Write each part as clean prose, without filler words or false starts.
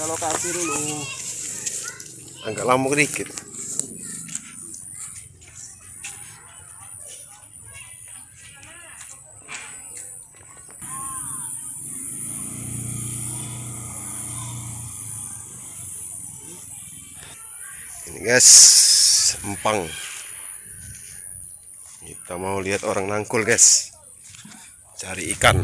lokasi dulu. Agak lama dikit. Ini guys, empang. Kita mau lihat orang nangkul guys, cari ikan.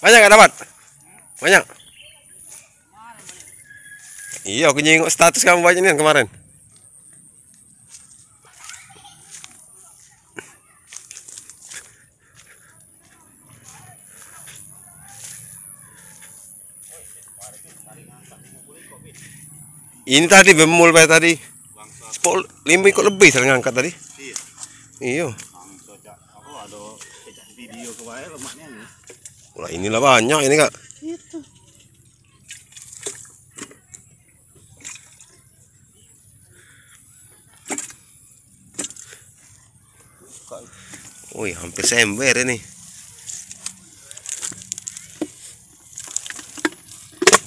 Banyak gak dapat? Banyak. Iya, aku nyengok status kamu banyak nih kemarin. Ini tadi bemul pak tadi. 5 ikut lebih saya ngangkat tadi. Iya. Wah, inilah banyak ini kak. Wih, hampir sember ini.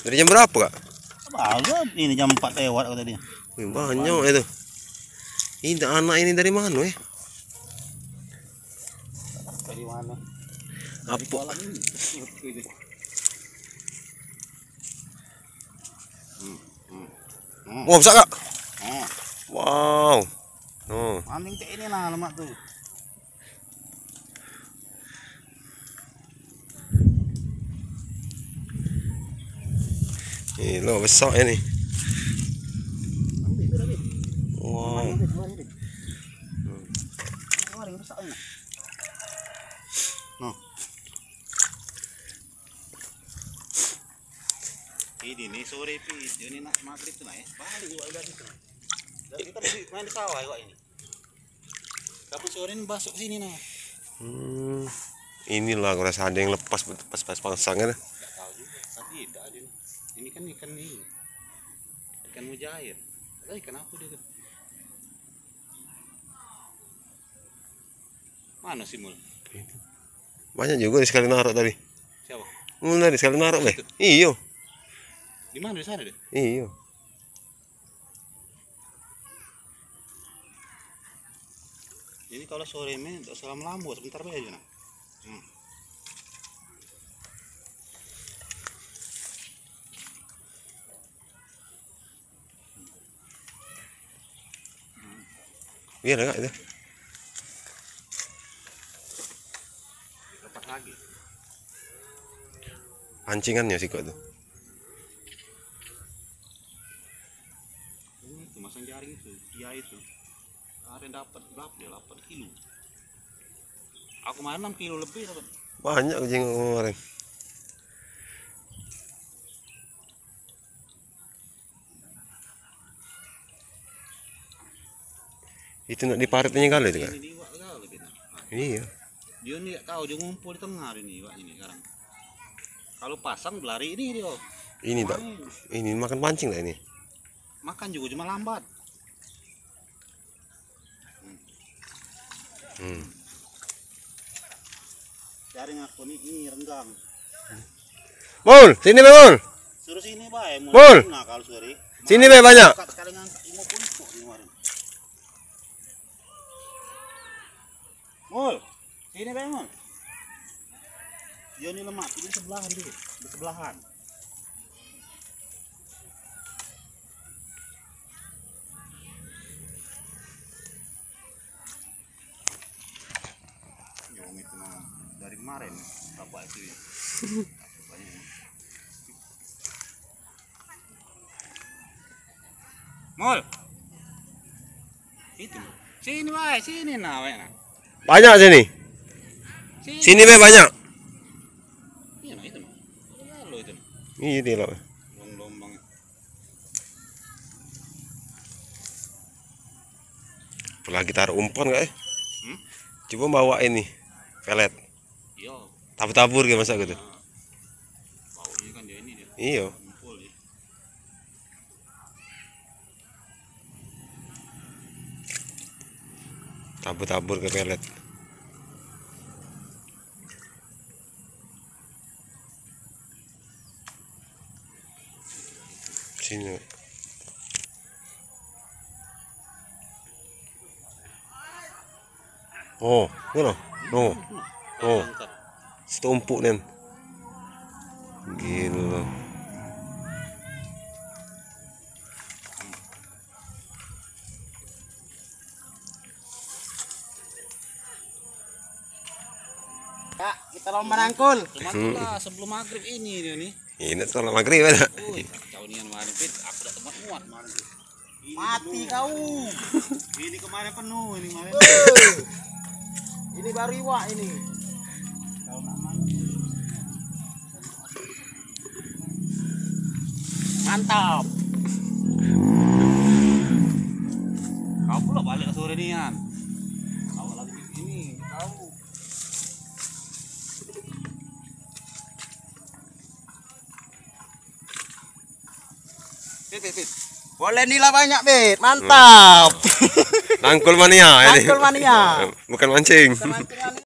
Dari jam berapa kak? Bagus, ini jam 4 lewat tadi. Wih, banyak itu. Ini anak ini dari mana ya? Dari mana? Apa? Wow, besar kak? Wow. Oh. Aming ini nah lemak tuh. Ini lo besar ini. Wow. Ini nih sore ini nak maghrib tuh ya. Balik juga udah gitu. Dan kita main di sawah ya ini. Kapan sore ini masuk sini nah. Inilah aku rasa ada yang lepas pas pangsangnya. Tahu juga. Tapi tidak ada. Ini kan ikan ini. Ikan mujair. Ada ikan apa dia tuh? Mana sih mul? Banyak juga nih sekali naruh tadi. Siapa? Mul tadi sekali naruh deh. Iyo. Di mana di sana deh? Iyo. Ini kalau sore ini tidak salam lambu sebentar aja nah. Biar enggak itu. Lepas lagi. Pancingannya sih kok tuh. Ini tuh masang jaring itu, dia itu. Kemarin dapat berapa dia? 8 kilo. Aku kemarin 6 kilo lebih dapat. Banyak jenguk kemarin. Itu nak diparitnya kali itu kan? Ini iwak kali kita. Iya. Dia nih tahu dia ngumpul di tengah ini iwak ini sekarang. Kalau pasang berlari ini dia. Ini tak. Ini makan pancing tak ini? Makan juga cuma lambat. Jaring aku ini renggang. Mul, sini be Mul. Suruh sini bae Mul. Nah kalau sore. Sini be banyak. Sekali ngangkat 50 kok kemarin. Mul. Sini bae Mul. Dia ini lemak, ini sebelahan dulu, di sebelahan. Yang itu dari kemarin, apa itu ya? Mul. Itu. Sini wae, sini nah wae nah. Banyak sini. Sini be banyak. Iya nah itu nah. Lalu itu. Iya dia loh. Lombang. Apalagi taruh umpan gak ya? Coba bawa ini pelet. Iya. Tabur-tabur gitu masa gitu. Iya. Ngumpul ya. Tabur-tabur ke pelet. Sini. Oh, mana? Oh, oh, Angkat. setumpuk nen. Gila. Ya, kita lomba nangkul. Teman sebelum maghrib ini dia nih. Ini setelah maghrib ada. Kau ini yang kemarin Fit, aku udah tempat muat kemarin tuh. Mati kau. Ini kemarin penuh ini kemarin. Ini baru iwak ini. Mantap. Kau pula balik ke sore nian. Kau lagi ini, kau. Fit. Boleh nilai banyak, Bet. Mantap. Nangkul mania ini. Nangkul mania. Bukan mancing. Kita mancing